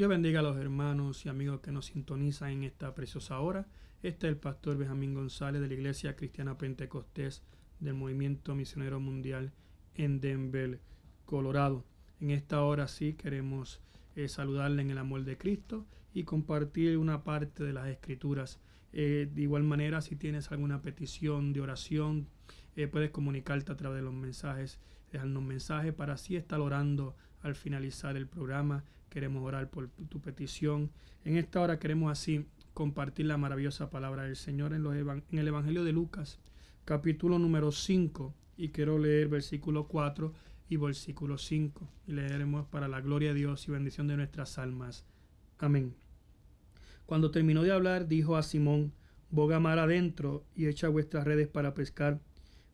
Dios bendiga a los hermanos y amigos que nos sintonizan en esta preciosa hora. Este es el pastor Benjamín González de la Iglesia Cristiana Pentecostés del Movimiento Misionero Mundial en Denver, Colorado. En esta hora sí queremos saludarle en el amor de Cristo y compartir una parte de las Escrituras. De igual manera, si tienes alguna petición de oración, puedes comunicarte a través de los mensajes, dejarnos mensajes para así estar orando al finalizar el programa. Queremos orar por tu petición. En esta hora queremos así compartir la maravillosa palabra del Señor en el Evangelio de Lucas, capítulo número 5, y quiero leer versículo 4 y versículo 5, y leeremos para la gloria de Dios y bendición de nuestras almas. Amén. Cuando terminó de hablar, dijo a Simón: boga mar adentro y echa vuestras redes para pescar.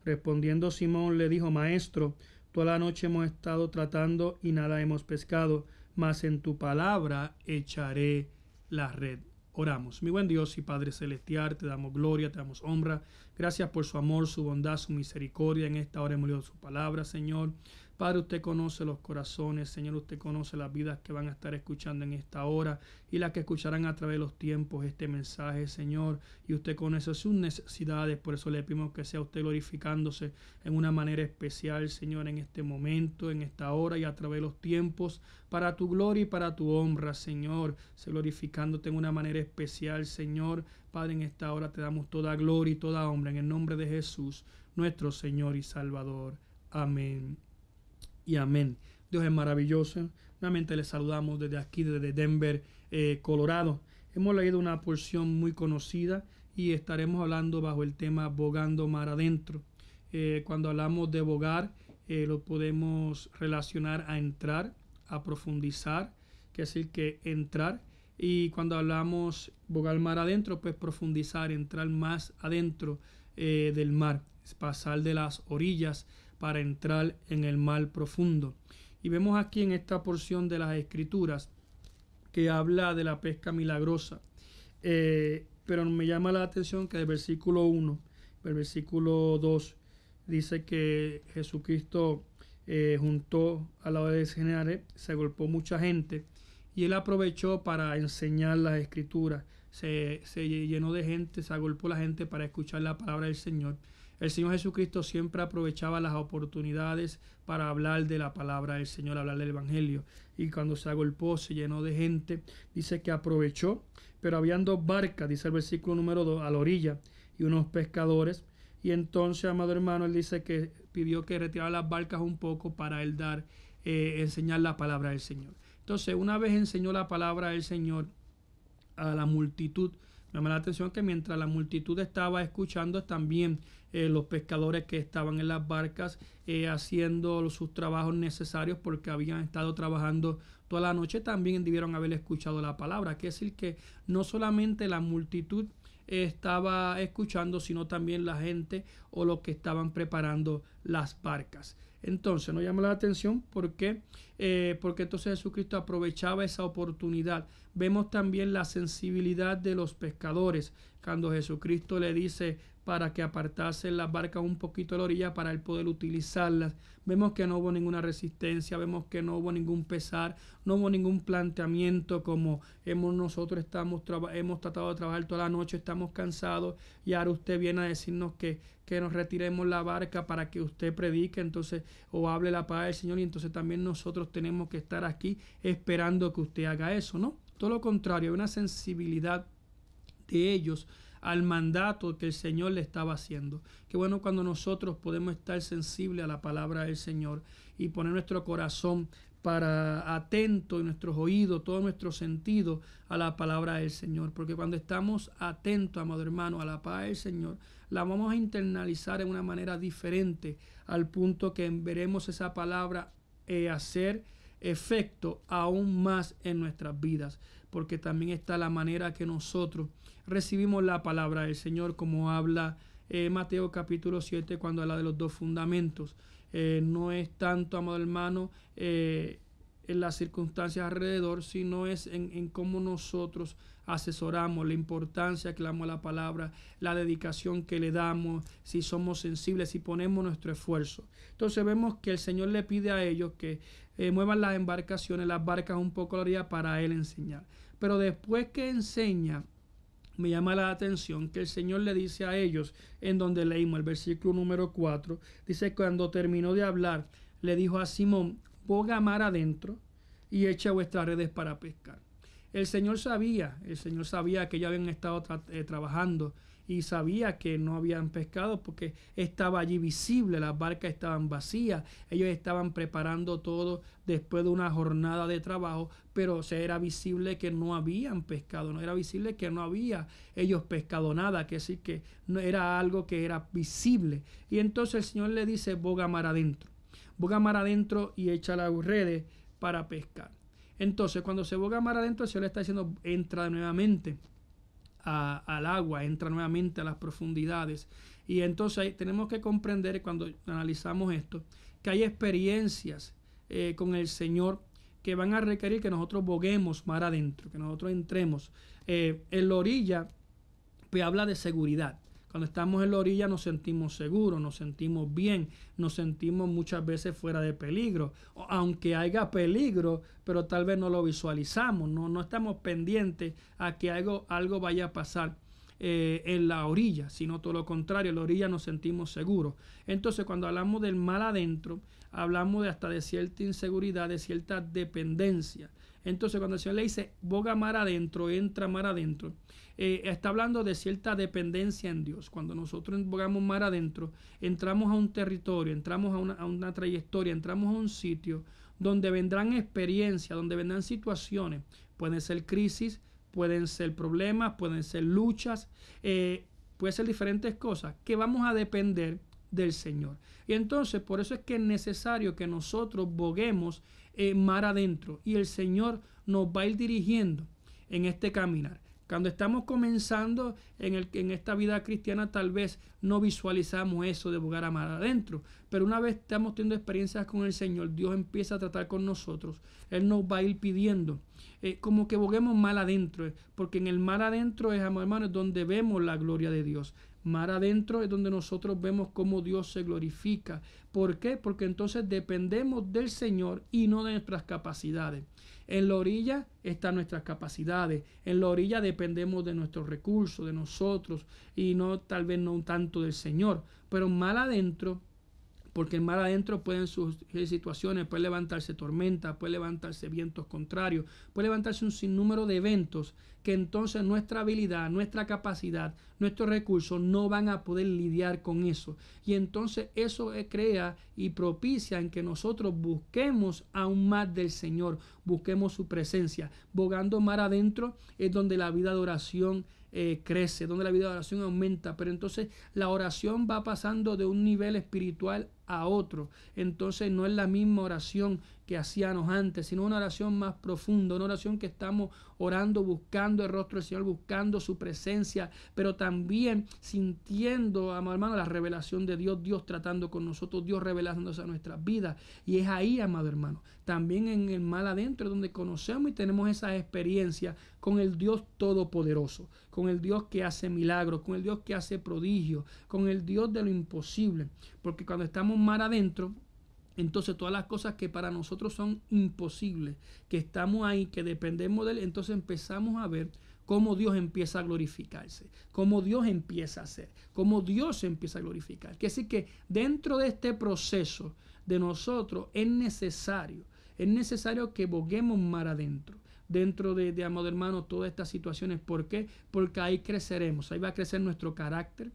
Respondiendo Simón le dijo: Maestro, toda la noche hemos estado tratando y nada hemos pescado, mas en tu palabra echaré la red. Oramos. Mi buen Dios y Padre Celestial, te damos gloria, te damos honra. Gracias por su amor, su bondad, su misericordia. En esta hora hemos leído su palabra, Señor. Padre, usted conoce los corazones, Señor. Usted conoce las vidas que van a estar escuchando en esta hora y las que escucharán a través de los tiempos este mensaje, Señor. Y usted conoce sus necesidades. Por eso le pedimos que sea usted glorificándose en una manera especial, Señor, en este momento, en esta hora y a través de los tiempos, para tu gloria y para tu honra, Señor. Se glorificándote en una manera especial, Señor. Padre, en esta hora te damos toda gloria y toda honra en el nombre de Jesús, nuestro Señor y Salvador. Amén y amén. Dios es maravilloso. Nuevamente les saludamos desde aquí, desde Denver, Colorado. Hemos leído una porción muy conocida y estaremos hablando bajo el tema bogando mar adentro. Cuando hablamos de bogar, lo podemos relacionar a entrar, a profundizar, que es decir, que entrar. Y cuando hablamos bogar mar adentro, pues profundizar, entrar más adentro del mar, pasar de las orillas para entrar en el mar profundo. Y vemos aquí en esta porción de las Escrituras que habla de la pesca milagrosa. Pero me llama la atención que el versículo 1, el versículo 2, dice que Jesucristo juntó a la hora de cenar, se agolpó mucha gente. Y él aprovechó para enseñar las Escrituras. Se llenó de gente, se agolpó la gente para escuchar la palabra del Señor. El Señor Jesucristo siempre aprovechaba las oportunidades para hablar de la palabra del Señor, hablar del Evangelio. Y cuando se agolpó, se llenó de gente, dice que aprovechó. Pero habían dos barcas, dice el versículo número 2, a la orilla, y unos pescadores. Y entonces, amado hermano, él dice que pidió que retirara las barcas un poco para él enseñar la palabra del Señor. Entonces, una vez enseñó la palabra del Señor a la multitud, me llama la atención que mientras la multitud estaba escuchando, también los pescadores que estaban en las barcas haciendo sus trabajos necesarios porque habían estado trabajando toda la noche, también debieron haber escuchado la palabra. Quiere decir que no solamente la multitud estaba escuchando, sino también la gente o los que estaban preparando las barcas. Entonces nos llama la atención porque entonces Jesucristo aprovechaba esa oportunidad. Vemos también la sensibilidad de los pescadores cuando Jesucristo le dice para que apartasen las barcas un poquito de la orilla para él poder utilizarlas. Vemos que no hubo ninguna resistencia, vemos que no hubo ningún pesar, no hubo ningún planteamiento como nosotros hemos tratado de trabajar toda la noche, estamos cansados y ahora usted viene a decirnos que nos retiremos la barca para que usted predique entonces o hable la palabra del Señor, y entonces también nosotros tenemos que estar aquí esperando que usted haga eso, ¿no? Todo lo contrario, hay una sensibilidad de ellos al mandato que el Señor le estaba haciendo. Qué bueno cuando nosotros podemos estar sensibles a la palabra del Señor y poner nuestro corazón para atento y nuestros oídos, todo nuestro sentido a la palabra del Señor, porque cuando estamos atentos, amado hermano, a la palabra del Señor, la vamos a internalizar en una manera diferente, al punto que veremos esa palabra hacer efecto aún más en nuestras vidas, porque también está la manera que nosotros recibimos la palabra del Señor, como habla Mateo capítulo 7 cuando habla de los dos fundamentos. No es tanto, amado hermano, en las circunstancias alrededor, sino es en cómo nosotros asesoramos, la importancia que le damos a la palabra, la dedicación que le damos, si somos sensibles, si ponemos nuestro esfuerzo. Entonces vemos que el Señor le pide a ellos que muevan las embarcaciones, las barcas un poco a la orilla para Él enseñar. Pero después que enseña, me llama la atención que el Señor le dice a ellos, en donde leímos el versículo número 4, dice: cuando terminó de hablar, le dijo a Simón: boga mar adentro y echa vuestras redes para pescar. El Señor sabía que ellos habían estado trabajando y sabía que no habían pescado porque estaba allí visible, las barcas estaban vacías, ellos estaban preparando todo después de una jornada de trabajo, pero era visible que no habían pescado, no era visible que no había ellos pescado nada, que decir que no era algo que era visible. Y entonces el Señor le dice: boga mar adentro y echa las redes para pescar. Entonces, cuando se boga mar adentro, el Señor le está diciendo: entra nuevamente al agua, entra nuevamente a las profundidades. Y entonces tenemos que comprender, cuando analizamos esto, que hay experiencias con el Señor que van a requerir que nosotros boguemos mar adentro, que nosotros entremos. En la orilla, pues habla de seguridad. Cuando estamos en la orilla nos sentimos seguros, nos sentimos bien, nos sentimos muchas veces fuera de peligro. Aunque haya peligro, pero tal vez no lo visualizamos, no estamos pendientes a que algo vaya a pasar en la orilla, sino todo lo contrario, en la orilla nos sentimos seguros. Entonces, cuando hablamos del mar adentro, hablamos de cierta inseguridad, de cierta dependencia. Entonces, cuando el Señor le dice: boga mar adentro, entra mar adentro, está hablando de cierta dependencia en Dios. Cuando nosotros bogamos mar adentro, entramos a un territorio, entramos a una trayectoria, entramos a un sitio donde vendrán experiencias, donde vendrán situaciones. Pueden ser crisis, pueden ser problemas, pueden ser luchas, pueden ser diferentes cosas que vamos a depender del Señor. Y entonces por eso es que es necesario que nosotros boguemos mar adentro, y el Señor nos va a ir dirigiendo en este caminar. Cuando estamos comenzando en esta vida cristiana, tal vez no visualizamos eso de bogar a mar adentro, pero una vez estamos teniendo experiencias con el Señor, Dios empieza a tratar con nosotros, Él nos va a ir pidiendo como que boguemos mar adentro, porque en el mar adentro es, hermanos, donde vemos la gloria de Dios. Mar adentro es donde nosotros vemos cómo Dios se glorifica. ¿Por qué? Porque entonces dependemos del Señor y no de nuestras capacidades. En la orilla están nuestras capacidades. En la orilla dependemos de nuestros recursos, de nosotros, y no, tal vez no tanto del Señor. Pero mar adentro, porque en mar adentro pueden surgir situaciones, puede levantarse tormenta, puede levantarse vientos contrarios, puede levantarse un sinnúmero de eventos que entonces nuestra habilidad, nuestra capacidad, nuestros recursos no van a poder lidiar con eso. Y entonces eso crea y propicia en que nosotros busquemos aún más del Señor, busquemos su presencia. Bogando mar adentro es donde la vida de oración crece, donde la vida de oración aumenta, pero entonces la oración va pasando de un nivel espiritual a otro. Entonces no es la misma oración que hacíamos antes, sino una oración más profunda, una oración que estamos orando, buscando el rostro del Señor, buscando su presencia, pero también sintiendo, amado hermano, la revelación de Dios, Dios tratando con nosotros, Dios revelándose a nuestras vidas. Y es ahí, amado hermano, también en el mar adentro, donde conocemos y tenemos esa experiencia con el Dios todopoderoso, con el Dios que hace milagros, con el Dios que hace prodigios, con el Dios de lo imposible. Porque cuando estamos mar adentro, entonces todas las cosas que para nosotros son imposibles, que estamos ahí, que dependemos de Él, entonces empezamos a ver cómo Dios empieza a glorificarse, cómo Dios empieza a hacer, cómo Dios se empieza a glorificar. Quiere decir que dentro de este proceso de nosotros es necesario que boguemos mar adentro. Dentro de amado hermano, todas estas situaciones. ¿Por qué? Porque ahí creceremos, ahí va a crecer nuestro carácter.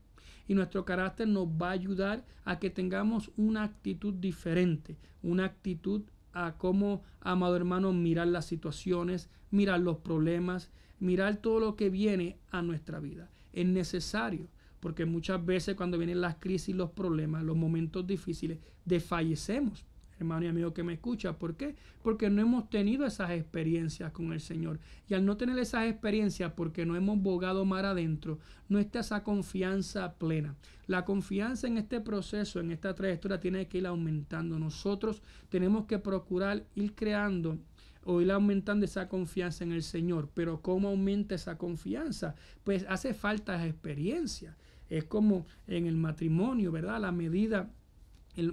Y nuestro carácter nos va a ayudar a que tengamos una actitud diferente, una actitud a cómo, amado hermano, mirar las situaciones, mirar los problemas, mirar todo lo que viene a nuestra vida. Es necesario, porque muchas veces cuando vienen las crisis, los problemas, los momentos difíciles, desfallecemos. hermano y amigo que me escucha. ¿Por qué? Porque no hemos tenido esas experiencias con el Señor. Y al no tener esas experiencias, porque no hemos bogado mar adentro, no está esa confianza plena. La confianza en este proceso, en esta trayectoria, tiene que ir aumentando. Nosotros tenemos que procurar ir creando o ir aumentando esa confianza en el Señor. Pero ¿cómo aumenta esa confianza? Pues hace falta experiencia. Es como en el matrimonio, ¿verdad? A la medida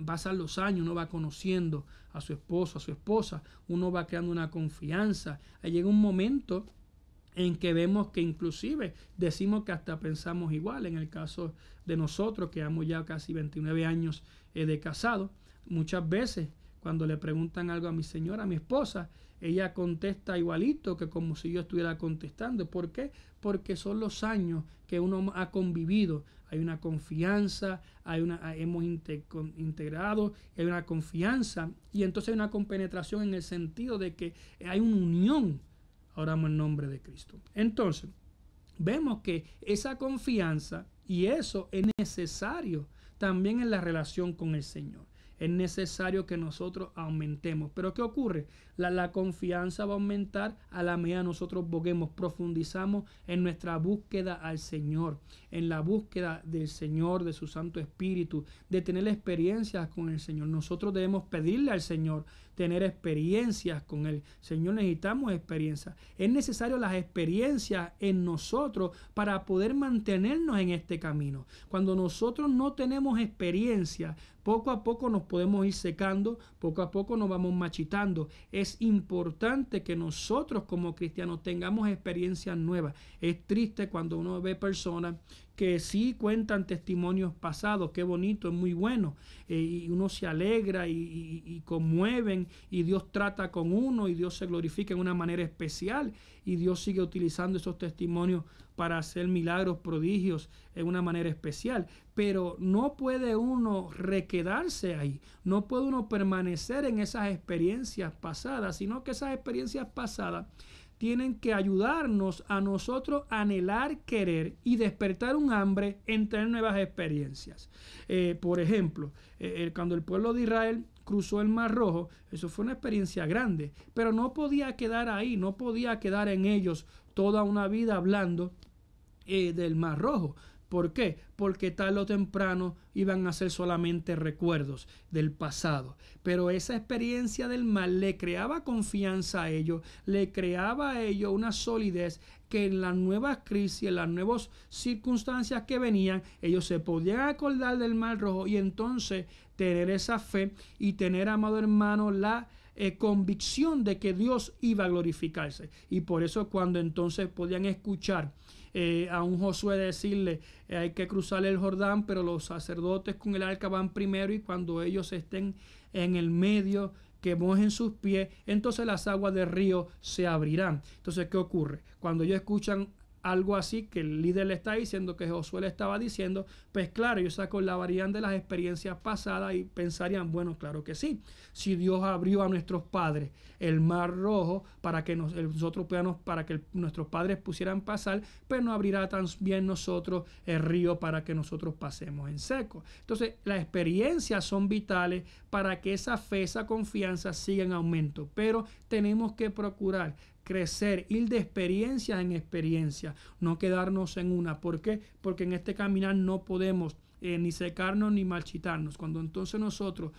pasan los años, uno va conociendo a su esposo, a su esposa, uno va creando una confianza. Ahí llega un momento en que vemos que inclusive decimos que hasta pensamos igual. En el caso de nosotros, que llevamos ya casi 29 años de casado, muchas veces cuando le preguntan algo a mi señora, a mi esposa, ella contesta igualito que como si yo estuviera contestando. ¿Por qué? Porque son los años que uno ha convivido. Hay una confianza, hemos integrado, hay una confianza y entonces hay una compenetración en el sentido de que hay una unión. Oramos en nombre de Cristo. Entonces, vemos que esa confianza y eso es necesario también en la relación con el Señor. Es necesario que nosotros aumentemos. Pero ¿qué ocurre? La confianza va a aumentar a la medida que nosotros boguemos, profundizamos en nuestra búsqueda al Señor, en la búsqueda del Señor, de su Santo Espíritu, de tener experiencias con el Señor. Nosotros debemos pedirle al Señor tener experiencias con Él. Señor, necesitamos experiencias. Es necesario las experiencias en nosotros para poder mantenernos en este camino. Cuando nosotros no tenemos experiencia, poco a poco nos podemos ir secando, poco a poco nos vamos marchitando. Es importante que nosotros como cristianos tengamos experiencias nuevas. Es triste cuando uno ve personas que sí cuentan testimonios pasados, qué bonito, es muy bueno, y uno se alegra y conmueven, y Dios trata con uno, y Dios se glorifica en una manera especial, y Dios sigue utilizando esos testimonios para hacer milagros, prodigios en una manera especial. Pero no puede uno requedarse ahí, no puede uno permanecer en esas experiencias pasadas, sino que esas experiencias pasadas tienen que ayudarnos a nosotros a anhelar, querer y despertar un hambre en tener nuevas experiencias. Por ejemplo, cuando el pueblo de Israel cruzó el Mar Rojo, eso fue una experiencia grande, pero no podía quedar ahí, no podía quedar en ellos toda una vida hablando del Mar Rojo. ¿Por qué? Porque tarde o temprano iban a ser solamente recuerdos del pasado. Pero esa experiencia del mar le creaba confianza a ellos, le creaba a ellos una solidez que en las nuevas crisis, en las nuevas circunstancias que venían, ellos se podían acordar del Mar Rojo y entonces tener esa fe y tener, amado hermano, la convicción de que Dios iba a glorificarse. Y por eso cuando entonces podían escuchar a un Josué decirle hay que cruzar el Jordán, pero los sacerdotes con el arca van primero y cuando ellos estén en el medio que mojen sus pies, entonces las aguas del río se abrirán. Entonces, ¿qué ocurre? Cuando ellos escuchan algo así que el líder le está diciendo, que Josué le estaba diciendo, pues claro, ellos se acordarían de las experiencias pasadas y pensarían, bueno, claro que sí, si Dios abrió a nuestros padres el Mar Rojo para que nosotros podamos, para que nuestros padres pusieran pasar, pues no abrirá también nosotros el río para que nosotros pasemos en seco. Entonces, las experiencias son vitales para que esa fe, esa confianza siga en aumento, pero tenemos que procurar crecer, ir de experiencia en experiencia, no quedarnos en una. ¿Por qué? Porque en este caminar no podemos ni secarnos ni marchitarnos. Cuando entonces nosotros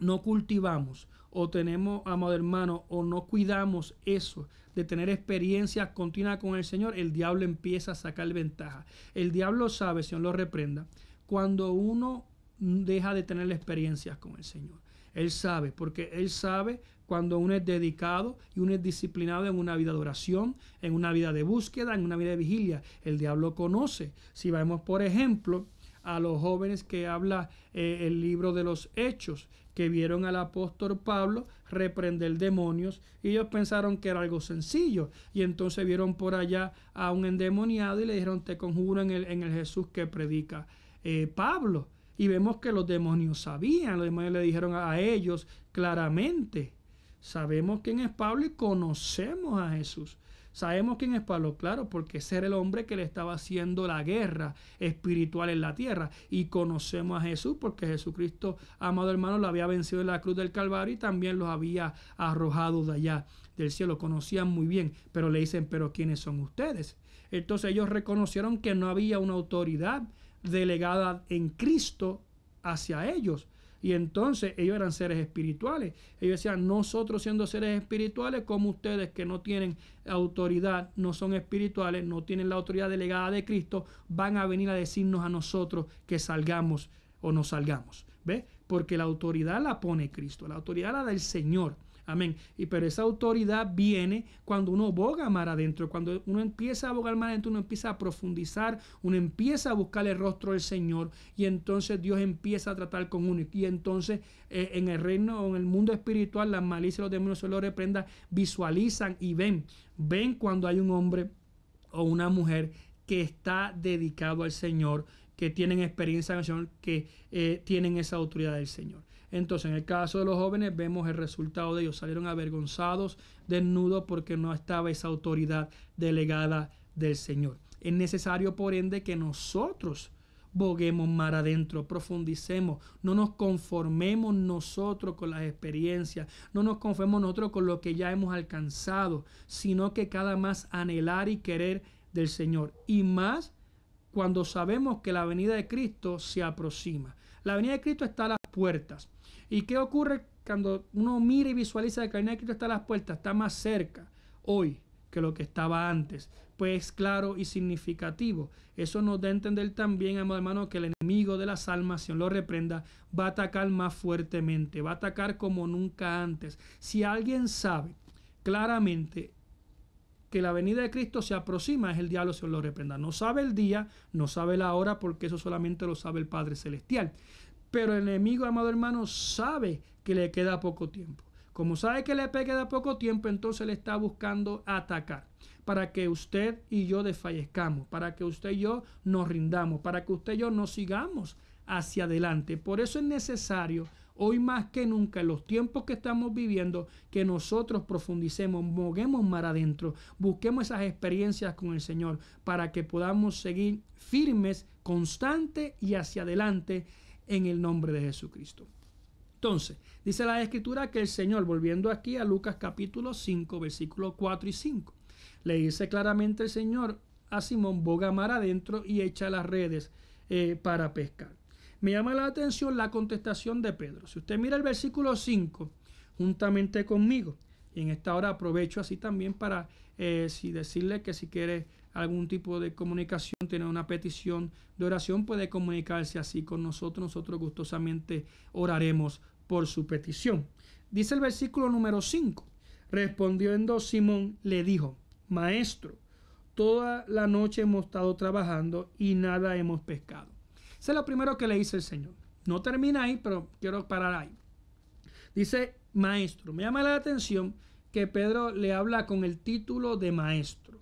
no cultivamos o tenemos, amado hermano, o no cuidamos eso de tener experiencias continuas con el Señor, el diablo empieza a sacar ventaja. El diablo sabe, Señor lo reprenda, cuando uno deja de tener experiencias con el Señor. Él sabe, porque Él sabe cuando uno es dedicado y uno es disciplinado en una vida de oración, en una vida de búsqueda, en una vida de vigilia. El diablo conoce. Si vemos, por ejemplo, a los jóvenes que habla el libro de los Hechos, que vieron al apóstol Pablo reprender demonios, y ellos pensaron que era algo sencillo, y entonces vieron por allá a un endemoniado y le dijeron, te conjuro en el Jesús que predica Pablo. Y vemos que los demonios sabían, los demonios le dijeron a ellos claramente, sabemos quién es Pablo y conocemos a Jesús. ¿Sabemos quién es Pablo? Claro, porque ese era el hombre que le estaba haciendo la guerra espiritual en la tierra. Y conocemos a Jesús porque Jesucristo, amado hermano, lo había vencido en la cruz del Calvario y también los había arrojado de allá del cielo. Conocían muy bien, pero le dicen, ¿pero quiénes son ustedes? Entonces ellos reconocieron que no había una autoridad delegada en Cristo hacia ellos. Y entonces ellos eran seres espirituales. Ellos decían, nosotros siendo seres espirituales, como ustedes que no tienen autoridad, no son espirituales, no tienen la autoridad delegada de Cristo, van a venir a decirnos a nosotros que salgamos o no salgamos. ¿Ve? Porque la autoridad la pone Cristo, la autoridad la da el Señor. Amén. Pero esa autoridad viene cuando uno boga mar adentro, cuando uno empieza a bogar mar adentro, uno empieza a profundizar, uno empieza a buscar el rostro del Señor y entonces Dios empieza a tratar con uno. Y entonces en el reino o en el mundo espiritual, las malicias y los demonios se lo reprendan, visualizan y ven cuando hay un hombre o una mujer que está dedicado al Señor, que tienen experiencia en el Señor, que tienen esa autoridad del Señor. Entonces, en el caso de los jóvenes, vemos el resultado de ellos. Salieron avergonzados, desnudos, porque no estaba esa autoridad delegada del Señor. Es necesario, por ende, que nosotros boguemos mar adentro, profundicemos, no nos conformemos nosotros con las experiencias, no nos conformemos nosotros con lo que ya hemos alcanzado, sino que cada más anhelar y querer del Señor. Y más cuando sabemos que la venida de Cristo se aproxima. La venida de Cristo está a las puertas. ¿Y qué ocurre cuando uno mira y visualiza que la venida de Cristo está a las puertas? Está más cerca hoy que lo que estaba antes. Pues claro y significativo. Eso nos da a entender también, amado hermano, que el enemigo de las almas, si lo reprenda, va a atacar más fuertemente, va a atacar como nunca antes. Si alguien sabe claramente que la venida de Cristo se aproxima, es el diablo, se lo reprenda. No sabe el día, no sabe la hora, porque eso solamente lo sabe el Padre Celestial. Pero el enemigo, amado hermano, sabe que le queda poco tiempo. Como sabe que le queda poco tiempo, entonces le está buscando atacar para que usted y yo desfallezcamos, para que usted y yo nos rindamos, para que usted y yo nos sigamos hacia adelante. Por eso es necesario, hoy más que nunca, en los tiempos que estamos viviendo, que nosotros profundicemos, moguemos mar adentro, busquemos esas experiencias con el Señor para que podamos seguir firmes, constantes y hacia adelante en el nombre de Jesucristo. Entonces, dice la Escritura que el Señor, volviendo aquí a Lucas capítulo 5, versículos 4 y 5, le dice claramente el Señor a Simón, boga mar adentro y echa las redes para pescar. Me llama la atención la contestación de Pedro. Si usted mira el versículo 5, juntamente conmigo, y en esta hora aprovecho así también para decirle que si quiere algún tipo de comunicación, tiene una petición de oración, puede comunicarse así con nosotros. Nosotros gustosamente oraremos por su petición. Dice el versículo número 5. Respondiendo Simón, le dijo, Maestro, toda la noche hemos estado trabajando y nada hemos pescado. Eso es lo primero que le dice el Señor. No termina ahí, pero quiero parar ahí. Dice, Maestro. Me llama la atención que Pedro le habla con el título de Maestro.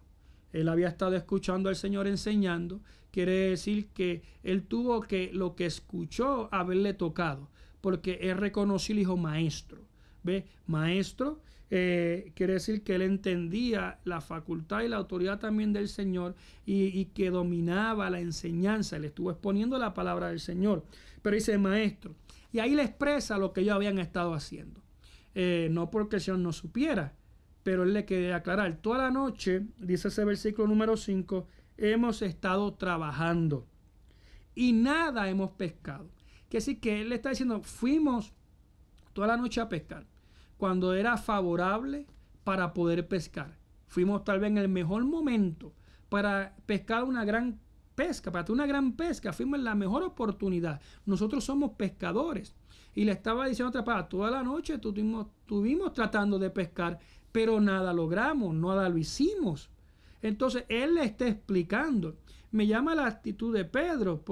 Él había estado escuchando al Señor enseñando. Quiere decir que él tuvo que lo que escuchó haberle tocado, porque él reconoció y dijo Maestro. ¿Ve? Maestro quiere decir que él entendía la facultad y la autoridad también del Señor y que dominaba la enseñanza. Él estuvo exponiendo la palabra del Señor. Pero dice Maestro. Y ahí le expresa lo que ellos habían estado haciendo. No porque el Señor no supiera, pero él le quería aclarar. Toda la noche, dice ese versículo número 5, hemos estado trabajando y nada hemos pescado. Quiere decir que él le está diciendo, fuimos toda la noche a pescar, cuando era favorable para poder pescar. Fuimos tal vez en el mejor momento para pescar una gran pesca, para tener una gran pesca. Fuimos en la mejor oportunidad. Nosotros somos pescadores. Y le estaba diciendo otra palabra, toda la noche estuvimos tratando de pescar, pero nada logramos, nada lo hicimos. Entonces él le está explicando. Me llama la actitud de Pedro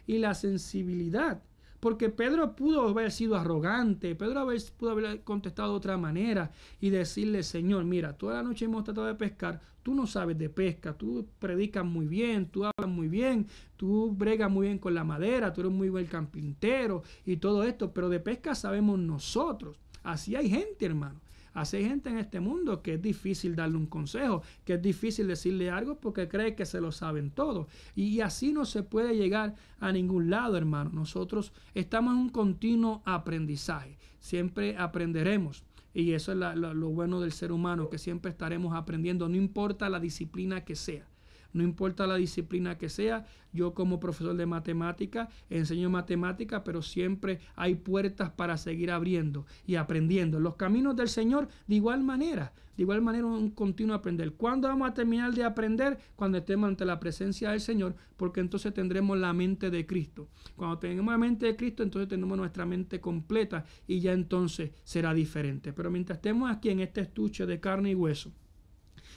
y la sensibilidad. Porque Pedro pudo haber sido arrogante, Pedro pudo haber contestado de otra manera y decirle, Señor, mira, toda la noche hemos tratado de pescar, tú no sabes de pesca, tú predicas muy bien, tú hablas muy bien, tú bregas muy bien con la madera, tú eres muy buen carpintero y todo esto, pero de pesca sabemos nosotros. Así hay gente, hermano. Así hay gente en este mundo que es difícil darle un consejo, que es difícil decirle algo porque cree que se lo saben todo. Y así no se puede llegar a ningún lado, hermano. Nosotros estamos en un continuo aprendizaje. Siempre aprenderemos. Y eso es lo bueno del ser humano, que siempre estaremos aprendiendo, no importa la disciplina que sea. No importa la disciplina que sea, yo como profesor de matemática enseño matemática, pero siempre hay puertas para seguir abriendo y aprendiendo. Los caminos del Señor de igual manera un continuo aprender. ¿Cuándo vamos a terminar de aprender? Cuando estemos ante la presencia del Señor, porque entonces tendremos la mente de Cristo. Cuando tengamos la mente de Cristo, entonces tenemos nuestra mente completa y ya entonces será diferente. Pero mientras estemos aquí en este estuche de carne y hueso,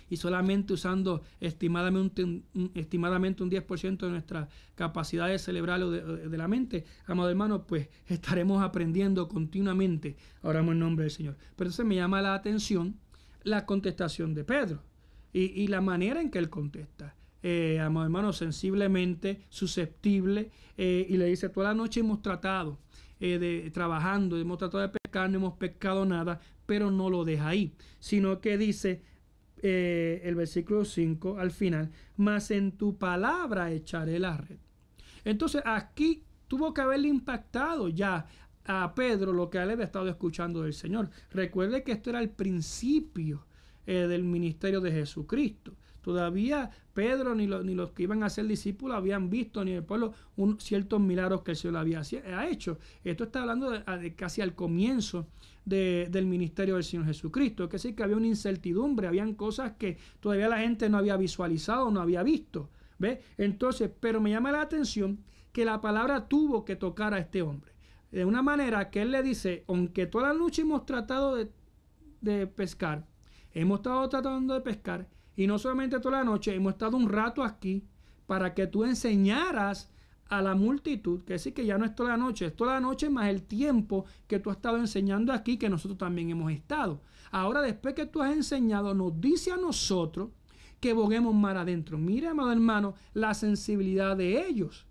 y solamente usando estimadamente un 10% de nuestras capacidades cerebrales de la mente, amado hermano, pues estaremos aprendiendo continuamente. Oramos en nombre del Señor. Pero entonces me llama la atención la contestación de Pedro y la manera en que él contesta. Amado hermano, sensiblemente, susceptible, y le dice: toda la noche hemos tratado trabajando, hemos tratado de pescar, no hemos pescado nada, pero no lo deja ahí, sino que dice el versículo 5 al final: mas en tu palabra echaré la red. Entonces aquí tuvo que haberle impactado ya a Pedro lo que él había estado escuchando del Señor. Recuerde que esto era el principio del ministerio de Jesucristo. Todavía Pedro ni los que iban a ser discípulos habían visto, ni el pueblo, ciertos milagros que el Señor había hecho. Esto está hablando de casi al comienzo del ministerio del Señor Jesucristo. Es decir, que había una incertidumbre, habían cosas que todavía la gente no había visualizado, no había visto. ¿Ve? Entonces, pero me llama la atención que la palabra tuvo que tocar a este hombre. De una manera que él le dice: aunque toda la noche hemos tratado de pescar, hemos estado tratando de pescar, y no solamente toda la noche, hemos estado un rato aquí para que tú enseñaras a la multitud, que decir que ya no es toda la noche más el tiempo que tú has estado enseñando aquí, que nosotros también hemos estado. Ahora, después que tú has enseñado, nos dice a nosotros que boguemos mar adentro. Mira, amado hermano, la sensibilidad de ellos.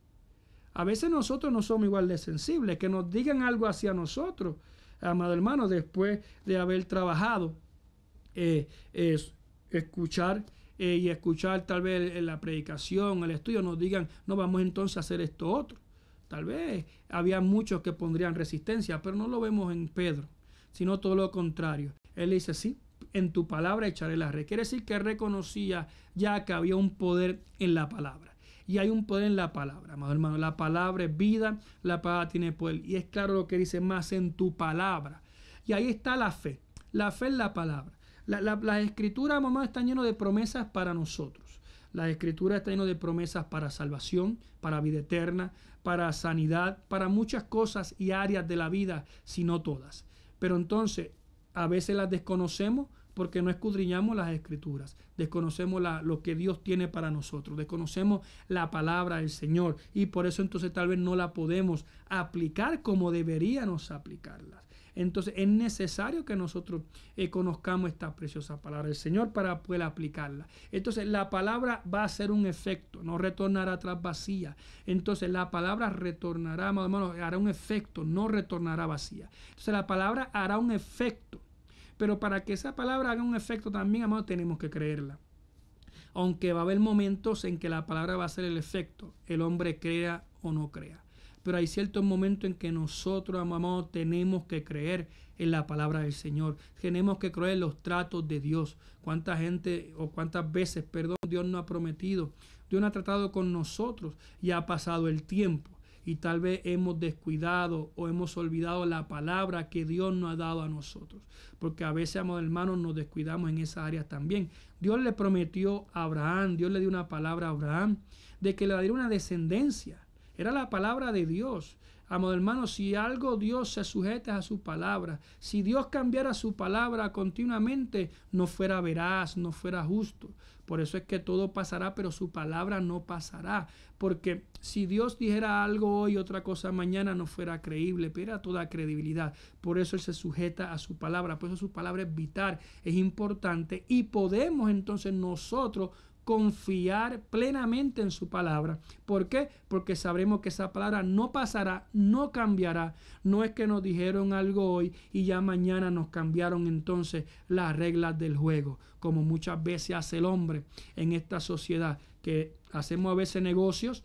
A veces nosotros no somos igual de sensibles, que nos digan algo hacia nosotros, amado hermano, después de haber trabajado, escuchar tal vez la predicación, el estudio, nos digan: no, vamos entonces a hacer esto otro. Tal vez había muchos que pondrían resistencia, pero no lo vemos en Pedro, sino todo lo contrario. Él dice: sí, en tu palabra echaré la red. Quiere decir que reconocía ya que había un poder en la palabra. Y hay un poder en la palabra, amado hermano. La palabra es vida, la palabra tiene poder. Y es claro lo que dice: más en tu palabra. Y ahí está la fe. La fe en la palabra. Las escrituras, mamá, están llenas de promesas para nosotros. Las escrituras están llenas de promesas para salvación, para vida eterna, para sanidad, para muchas cosas y áreas de la vida, si no todas. Pero entonces, a veces las desconocemos porque no escudriñamos las escrituras. Desconocemos lo que Dios tiene para nosotros. Desconocemos la palabra del Señor. Y por eso entonces tal vez no la podemos aplicar como deberíamos aplicarla. Entonces es necesario que nosotros conozcamos esta preciosa palabra del Señor para poder aplicarla. Entonces la palabra va a hacer un efecto, no retornará atrás vacía. Entonces la palabra retornará, hermano, hará un efecto, no retornará vacía. Entonces la palabra hará un efecto. Pero para que esa palabra haga un efecto también, amado, tenemos que creerla. Aunque va a haber momentos en que la palabra va a hacer el efecto, el hombre crea o no crea. Pero hay ciertos momentos en que nosotros, amados, tenemos que creer en la palabra del Señor. Tenemos que creer en los tratos de Dios. ¿Cuánta gente o cuántas veces, Dios nos ha prometido? Dios no ha tratado con nosotros y ha pasado el tiempo. Y tal vez hemos descuidado o hemos olvidado la palabra que Dios nos ha dado a nosotros. Porque a veces, amados hermanos, nos descuidamos en esas áreas también. Dios le prometió a Abraham, Dios le dio una palabra a Abraham de que le daría una descendencia. Era la palabra de Dios. Amado hermano, si algo Dios se sujeta a su palabra, si Dios cambiara su palabra continuamente, no fuera veraz, no fuera justo. Por eso es que todo pasará, pero su palabra no pasará. Porque si Dios dijera algo hoy y otra cosa mañana, no fuera creíble, pero toda credibilidad. Por eso Él se sujeta a su palabra. Por eso su palabra es vital, es importante. Y podemos entonces nosotros confiar plenamente en su palabra. ¿Por qué? Porque sabremos que esa palabra no pasará, no cambiará. No es que nos dijeron algo hoy y ya mañana nos cambiaron entonces las reglas del juego, como muchas veces hace el hombre en esta sociedad, que hacemos a veces negocios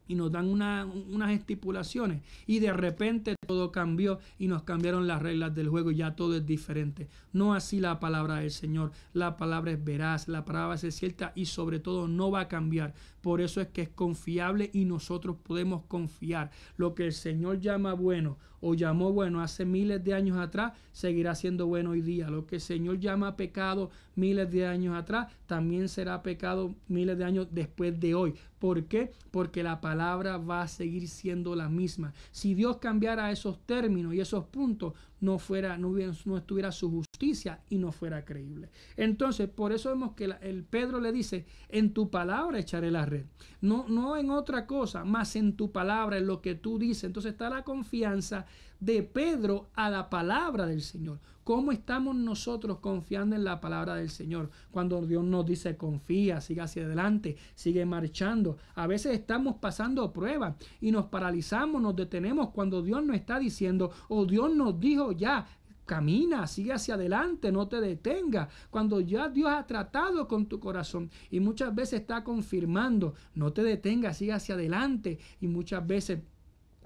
y nos dan unas estipulaciones y de repente todo cambió y nos cambiaron las reglas del juego y ya todo es diferente. No así la palabra del Señor. La palabra es veraz, la palabra es cierta y sobre todo no va a cambiar. Por eso es que es confiable y nosotros podemos confiar. Lo que el Señor llama bueno o llamó bueno hace miles de años atrás, seguirá siendo bueno hoy día. Lo que el Señor llama pecado miles de años atrás, también será pecado miles de años después de hoy. ¿Por qué? Porque la palabra va a seguir siendo la misma. Si Dios cambiara esos términos y esos puntos, no estuviera su justicia y no fuera creíble. Entonces, por eso vemos que el Pedro le dice, en tu palabra echaré la red. No en otra cosa, más en tu palabra, en lo que tú dices. Entonces está la confianza de Pedro a la palabra del Señor. ¿Cómo estamos nosotros confiando en la palabra del Señor? Cuando Dios nos dice confía, sigue hacia adelante, sigue marchando. A veces estamos pasando pruebas y nos paralizamos, nos detenemos cuando Dios nos está diciendo o Dios nos dijo ya, camina, sigue hacia adelante, no te detengas. Cuando ya Dios ha tratado con tu corazón y muchas veces está confirmando, no te detengas, sigue hacia adelante y muchas veces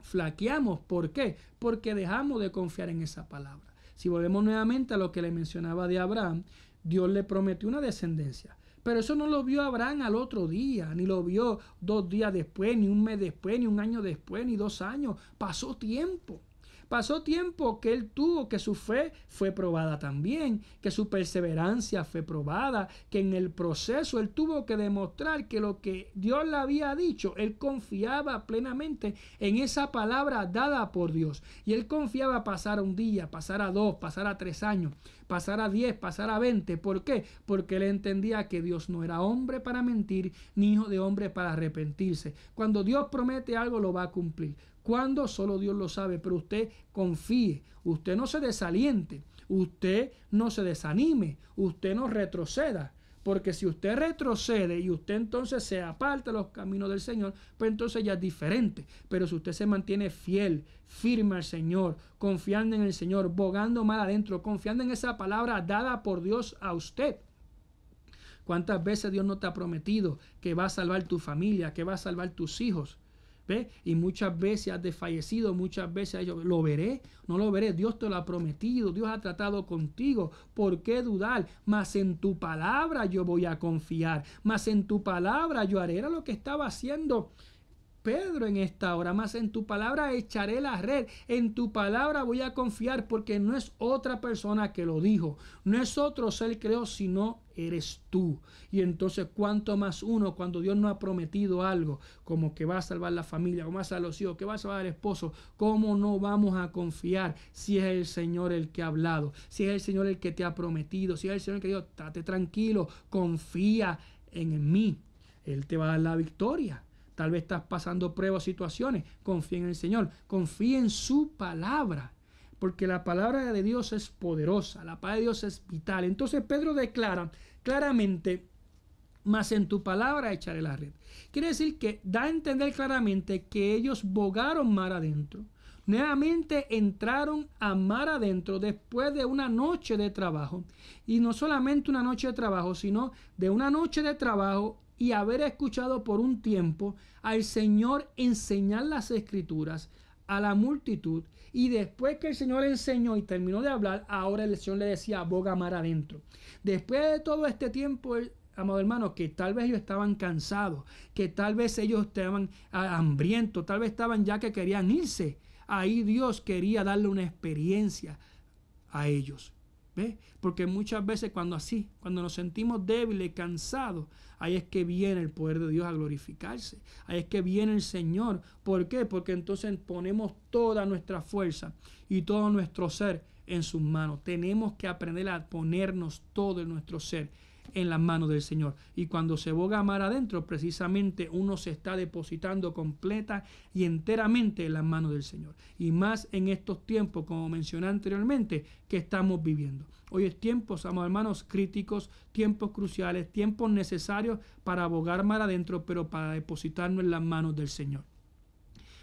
flaqueamos. ¿Por qué? Porque dejamos de confiar en esa palabra. Si volvemos nuevamente a lo que le mencionaba de Abraham, Dios le prometió una descendencia. Pero eso no lo vio Abraham al otro día, ni lo vio 2 días después, ni un mes después, ni un año después, ni 2 años. Pasó tiempo. Pasó tiempo que él tuvo, que su fe fue probada también, que su perseverancia fue probada, que en el proceso él tuvo que demostrar que lo que Dios le había dicho, él confiaba plenamente en esa palabra dada por Dios. Y él confiaba pasar un día, pasar a 2, pasar a 3 años, pasar a 10, pasar a 20. ¿Por qué? Porque él entendía que Dios no era hombre para mentir, ni hijo de hombre para arrepentirse. Cuando Dios promete algo, lo va a cumplir. Cuando solo Dios lo sabe, pero usted confíe, usted no se desaliente, usted no se desanime, usted no retroceda, porque si usted retrocede y usted entonces se aparta de los caminos del Señor, pues entonces ya es diferente. Pero si usted se mantiene fiel, firme al Señor, confiando en el Señor, bogando mal adentro, confiando en esa palabra dada por Dios a usted. ¿Cuántas veces Dios no te ha prometido que va a salvar tu familia, que va a salvar tus hijos? ¿Ve? Y muchas veces has desfallecido, muchas veces has dicho, ¿lo veré? No lo veré. Dios te lo ha prometido, Dios ha tratado contigo. ¿Por qué dudar? Mas en tu palabra yo voy a confiar, mas en tu palabra yo haré. Era lo que estaba haciendo Pedro en esta hora. Más en tu palabra echaré la red, en tu palabra voy a confiar, porque no es otra persona que lo dijo, no es otro ser creó, sino eres tú. Y entonces cuánto más uno, cuando Dios nos ha prometido algo, como que va a salvar la familia, como va a salvar los hijos, que va a salvar al esposo, ¿cómo no vamos a confiar si es el Señor el que ha hablado, si es el Señor el que te ha prometido, si es el Señor el que dijo, estate tranquilo, confía en mí, Él te va a dar la victoria? Tal vez estás pasando pruebas, situaciones. Confía en el Señor. Confía en su palabra. Porque la palabra de Dios es poderosa. La palabra de Dios es vital. Entonces Pedro declara claramente, mas en tu palabra echaré la red. Quiere decir que da a entender claramente que ellos bogaron mar adentro. Nuevamente entraron a mar adentro después de una noche de trabajo. Y no solamente una noche de trabajo, sino de una noche de trabajo y haber escuchado por un tiempo al Señor enseñar las Escrituras a la multitud, y después que el Señor enseñó y terminó de hablar, ahora el Señor le decía, boga mar adentro. Después de todo este tiempo, amado hermano, que tal vez ellos estaban cansados, que tal vez ellos estaban hambrientos, tal vez estaban ya que querían irse, ahí Dios quería darle una experiencia a ellos. ¿Ve? Porque muchas veces cuando nos sentimos débiles, cansados, ahí es que viene el poder de Dios a glorificarse. Ahí es que viene el Señor. ¿Por qué? Porque entonces ponemos toda nuestra fuerza y todo nuestro ser en sus manos. Tenemos que aprender a ponernos todo en nuestro ser en las manos del Señor. Y cuando se boga mar adentro, precisamente uno se está depositando completa y enteramente en las manos del Señor. Y más en estos tiempos, como mencioné anteriormente, que estamos viviendo. Hoy es tiempos, amados hermanos, críticos, tiempos cruciales, tiempos necesarios para bogar mar adentro, pero para depositarnos en las manos del Señor.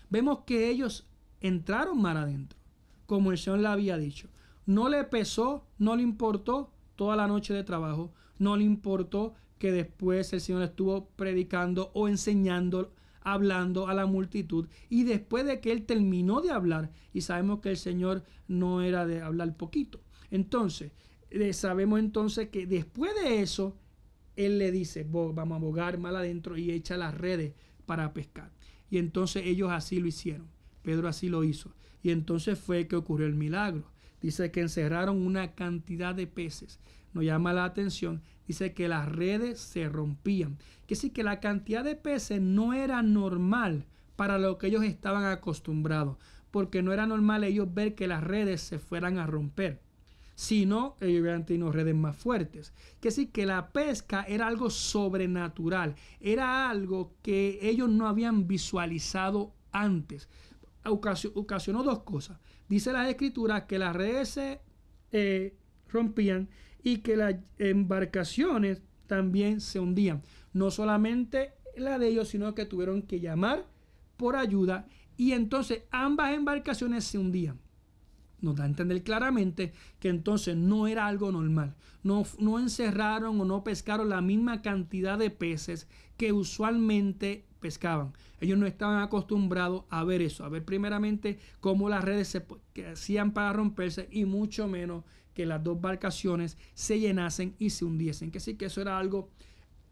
Vemos que ellos entraron mar adentro, como el Señor le había dicho. No le pesó, no le importó toda la noche de trabajo, no le importó que después el Señor estuvo predicando o enseñando, hablando a la multitud, y después de que él terminó de hablar, y sabemos que el Señor no era de hablar poquito, entonces sabemos entonces que después de eso él le dice, vamos a bogar mal adentro, y echa las redes para pescar. Y entonces ellos así lo hicieron, Pedro así lo hizo, y entonces fue que ocurrió el milagro. Dice que encerraron una cantidad de peces. Nos llama la atención. Dice que las redes se rompían. Que sí, que la cantidad de peces no era normal para lo que ellos estaban acostumbrados. Porque no era normal ellos ver que las redes se fueran a romper. Sino, ellos hubieran tenido redes más fuertes. Que sí, que la pesca era algo sobrenatural. Era algo que ellos no habían visualizado antes. Ocasionó dos cosas. Dice las escrituras que las redes se rompían y que las embarcaciones también se hundían. No solamente la de ellos, sino que tuvieron que llamar por ayuda, y entonces ambas embarcaciones se hundían. Nos da a entender claramente que entonces no era algo normal. No encerraron o no pescaron la misma cantidad de peces que usualmente pescaban. Ellos no estaban acostumbrados a ver eso, a ver primeramente cómo las redes se hacían para romperse, y mucho menos que las dos embarcaciones se llenasen y se hundiesen. Que sí, que eso era algo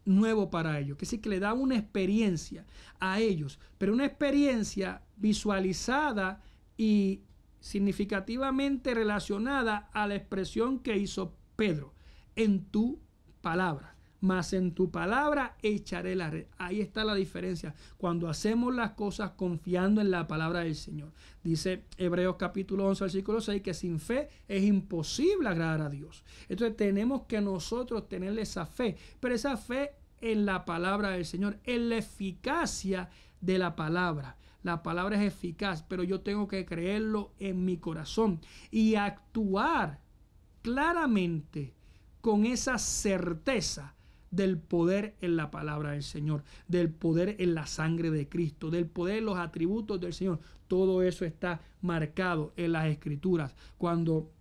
nuevo para ellos, que sí, que le daba una experiencia a ellos, pero una experiencia visualizada y significativamente relacionada a la expresión que hizo Pedro: en tu palabra, mas en tu palabra echaré la red. Ahí está la diferencia cuando hacemos las cosas confiando en la palabra del Señor. Dice Hebreos capítulo 11 versículo 6 que sin fe es imposible agradar a Dios. Entonces tenemos que nosotros tener esa fe, pero esa fe en la palabra del Señor, en la eficacia de la palabra. La palabra es eficaz, pero yo tengo que creerlo en mi corazón y actuar claramente con esa certeza del poder en la palabra del Señor, del poder en la sangre de Cristo, del poder en los atributos del Señor. Todo eso está marcado en las Escrituras. Cuando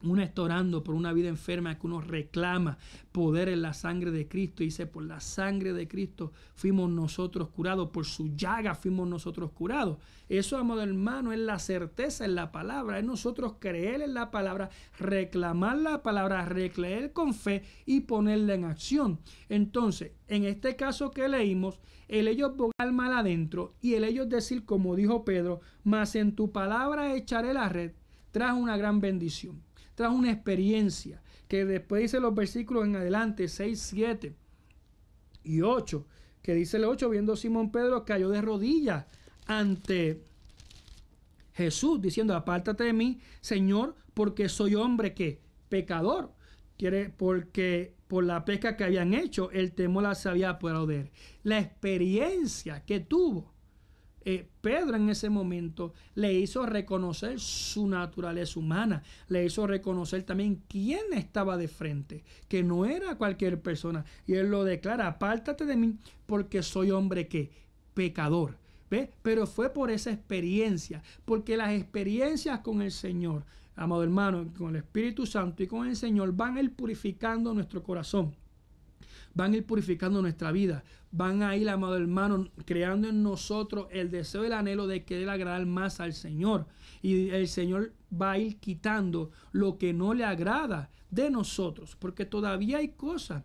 uno está orando por una vida enferma, que uno reclama poder en la sangre de Cristo, y dice: por la sangre de Cristo fuimos nosotros curados, por su llaga fuimos nosotros curados. Eso, amado hermano, es la certeza en la palabra, es nosotros creer en la palabra, reclamar la palabra, recreer con fe y ponerla en acción. Entonces, en este caso que leímos, el ellos bogar mal adentro y el ellos decir, como dijo Pedro, mas en tu palabra echaré la red, trajo una gran bendición. Trajo una experiencia que después dice los versículos en adelante, 6, 7 y 8, que dice el 8, viendo Simón Pedro, cayó de rodillas ante Jesús, diciendo: apártate de mí, Señor, porque soy hombre que pecador. Porque por la pesca que habían hecho, el temor se había apoderado de él. La experiencia que tuvo Pedro en ese momento le hizo reconocer su naturaleza humana, le hizo reconocer también quién estaba de frente, que no era cualquier persona, y él lo declara: apártate de mí porque soy hombre que pecador. ¿Ve? Pero fue por esa experiencia, porque las experiencias con el Señor, amado hermano, con el Espíritu Santo y con el Señor, van a ir purificando nuestro corazón, van a ir purificando nuestra vida, van a ir, amado hermano, creando en nosotros el deseo y el anhelo de querer agradar más al Señor. Y el Señor va a ir quitando lo que no le agrada de nosotros, porque todavía hay cosas.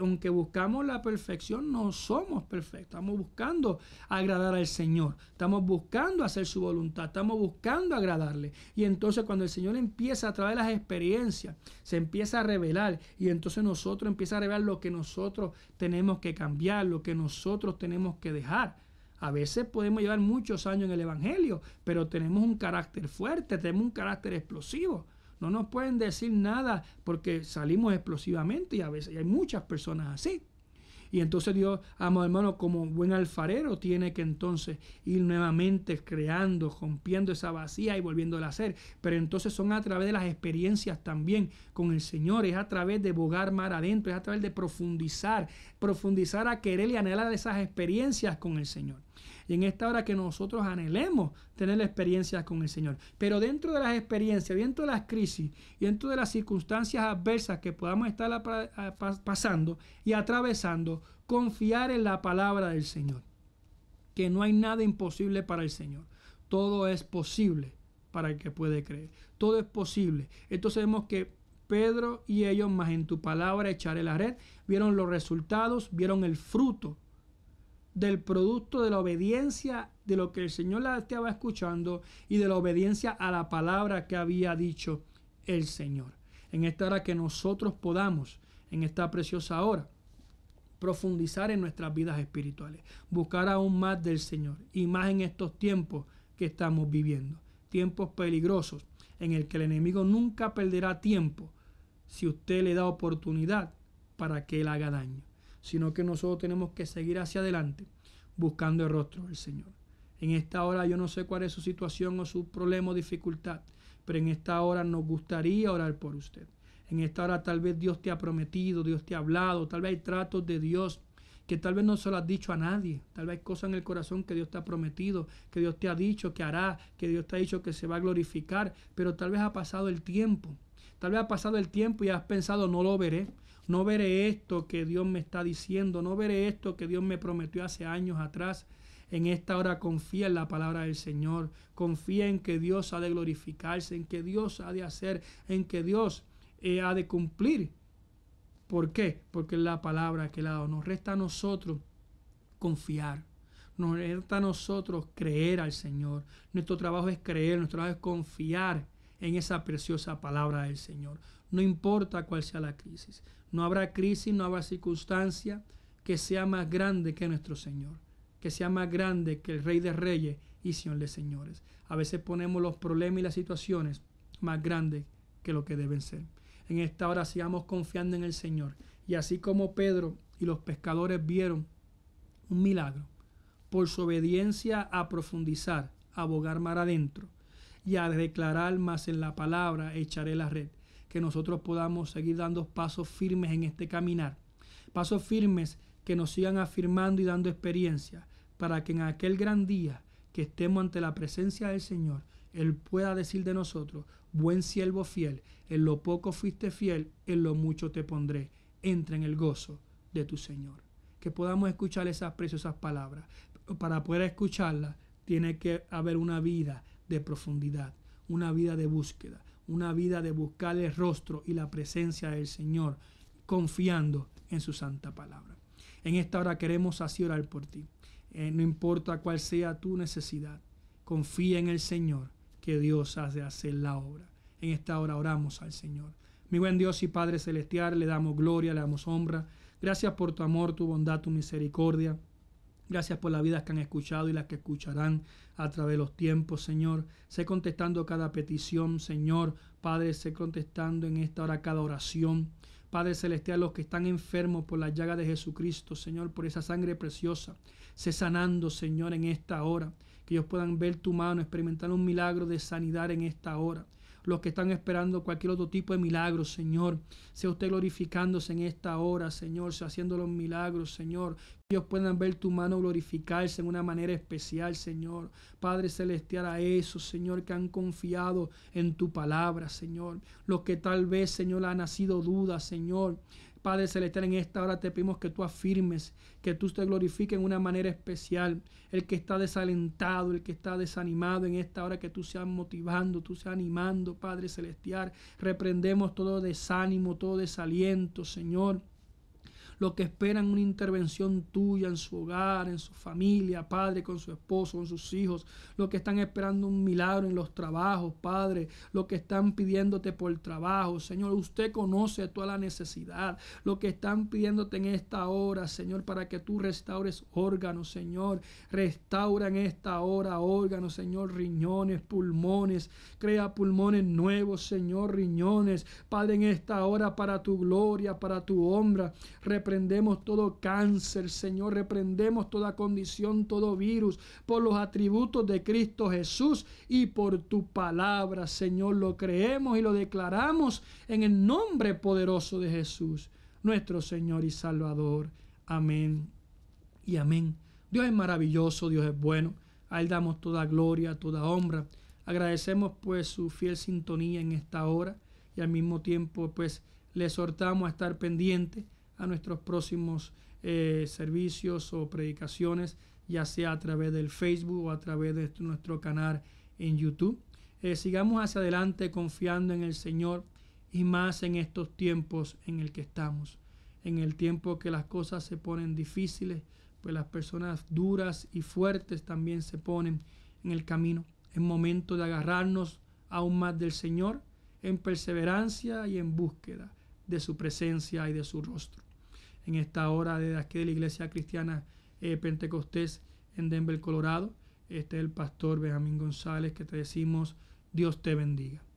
Aunque buscamos la perfección, no somos perfectos. Estamos buscando agradar al Señor. Estamos buscando hacer su voluntad. Estamos buscando agradarle. Y entonces cuando el Señor empieza a traer las experiencias, se empieza a revelar. Y entonces nosotros empieza a revelar lo que nosotros tenemos que cambiar, lo que nosotros tenemos que dejar. A veces podemos llevar muchos años en el Evangelio, pero tenemos un carácter fuerte, tenemos un carácter explosivo. No nos pueden decir nada porque salimos explosivamente y a veces hay muchas personas así. Y entonces Dios, amado hermano, como buen alfarero, tiene que entonces ir nuevamente creando, rompiendo esa vacía y volviéndola a hacer. Pero entonces son a través de las experiencias también con el Señor, es a través de bogar mar adentro, es a través de profundizar a querer y anhelar esas experiencias con el Señor. Y en esta hora que nosotros anhelemos tener experiencias con el Señor. Pero dentro de las experiencias, dentro de las crisis y dentro de las circunstancias adversas que podamos estar pasando y atravesando, confiar en la palabra del Señor. Que no hay nada imposible para el Señor. Todo es posible para el que puede creer. Todo es posible. Entonces vemos que Pedro y ellos, más en tu palabra echaré la red, vieron los resultados, vieron el fruto del producto de la obediencia de lo que el Señor la estaba escuchando y de la obediencia a la palabra que había dicho el Señor. En esta hora que nosotros podamos, en esta preciosa hora, profundizar en nuestras vidas espirituales, buscar aún más del Señor y más en estos tiempos que estamos viviendo, tiempos peligrosos en el que el enemigo nunca perderá tiempo si usted le da oportunidad para que él haga daño, sino que nosotros tenemos que seguir hacia adelante buscando el rostro del Señor. En esta hora yo no sé cuál es su situación o su problema o dificultad, pero en esta hora nos gustaría orar por usted. En esta hora tal vez Dios te ha prometido, Dios te ha hablado, tal vez hay tratos de Dios que tal vez no se lo has dicho a nadie, tal vez hay cosas en el corazón que Dios te ha prometido, que Dios te ha dicho que hará, que Dios te ha dicho que se va a glorificar, pero tal vez ha pasado el tiempo, y has pensado no lo veré. No veré esto que Dios me está diciendo, no veré esto que Dios me prometió hace años atrás. En esta hora confía en la palabra del Señor, confía en que Dios ha de glorificarse, en que Dios ha de hacer, en que Dios ha de cumplir. ¿Por qué? Porque es la palabra que le ha dado. Nos resta a nosotros confiar, nos resta a nosotros creer al Señor. Nuestro trabajo es creer, nuestro trabajo es confiar en esa preciosa palabra del Señor. No importa cuál sea la crisis. No habrá crisis, no habrá circunstancia que sea más grande que nuestro Señor, que sea más grande que el Rey de Reyes y Señor de Señores. A veces ponemos los problemas y las situaciones más grandes que lo que deben ser. En esta hora sigamos confiando en el Señor. Y así como Pedro y los pescadores vieron un milagro por su obediencia a profundizar, a bogar mar adentro y a declarar más en la palabra, echaré la red. Que nosotros podamos seguir dando pasos firmes en este caminar. Pasos firmes que nos sigan afirmando y dando experiencia para que en aquel gran día que estemos ante la presencia del Señor, Él pueda decir de nosotros, buen siervo fiel, en lo poco fuiste fiel, en lo mucho te pondré. Entra en el gozo de tu Señor. Que podamos escuchar esas preciosas palabras. Para poder escucharlas, tiene que haber una vida de profundidad, una vida de búsqueda, una vida de buscar el rostro y la presencia del Señor, confiando en su santa palabra. En esta hora queremos así orar por ti. No importa cuál sea tu necesidad, confía en el Señor, que Dios ha de hacer la obra. En esta hora oramos al Señor. Mi buen Dios y Padre Celestial, le damos gloria, le damos honra. Gracias por tu amor, tu bondad, tu misericordia. Gracias por las vidas que han escuchado y las que escucharán a través de los tiempos, Señor. Sé contestando cada petición, Señor. Padre, sé contestando en esta hora cada oración. Padre Celestial, los que están enfermos por la llaga de Jesucristo, Señor, por esa sangre preciosa. Sé sanando, Señor, en esta hora. Que ellos puedan ver tu mano, experimentar un milagro de sanidad en esta hora. Los que están esperando cualquier otro tipo de milagro, Señor, sea usted glorificándose en esta hora, Señor, sea haciendo los milagros, Señor, que ellos puedan ver tu mano glorificarse en una manera especial, Señor. Padre Celestial, a esos, Señor, que han confiado en tu palabra, Señor, los que tal vez, Señor, han nacido dudas, Señor. Padre Celestial, en esta hora te pedimos que tú afirmes, que tú te glorifiques en una manera especial. El que está desalentado, el que está desanimado, en esta hora que tú seas motivando, tú seas animando, Padre Celestial. Reprendemos todo desánimo, todo desaliento, Señor. los que esperan una intervención tuya en su hogar, en su familia, Padre, con su esposo, con sus hijos, los que están esperando un milagro en los trabajos, Padre, los que están pidiéndote por trabajo, Señor, usted conoce toda la necesidad, los que están pidiéndote en esta hora, Señor, para que tú restaures órganos, Señor, restaura en esta hora órganos, Señor, riñones, pulmones, crea pulmones nuevos, Señor, riñones, Padre, en esta hora para tu gloria, para tu honra, reprendemos todo cáncer, Señor, reprendemos toda condición, todo virus, por los atributos de Cristo Jesús y por tu palabra, Señor, lo creemos y lo declaramos en el nombre poderoso de Jesús, nuestro Señor y Salvador. Amén y amén. Dios es maravilloso, Dios es bueno, a Él damos toda gloria, toda honra. Agradecemos pues su fiel sintonía en esta hora y al mismo tiempo pues le exhortamos a estar pendiente a nuestros próximos servicios o predicaciones, ya sea a través del Facebook o a través de nuestro canal en YouTube. Sigamos hacia adelante confiando en el Señor y más en estos tiempos en el que estamos, en el tiempo que las cosas se ponen difíciles, pues las personas duras y fuertes también se ponen en el camino. Es momento de agarrarnos aún más del Señor en perseverancia y en búsqueda de su presencia y de su rostro. En esta hora de aquí de la Iglesia Cristiana Pentecostés en Denver, Colorado, este es el pastor Benjamín González, que te decimos Dios te bendiga.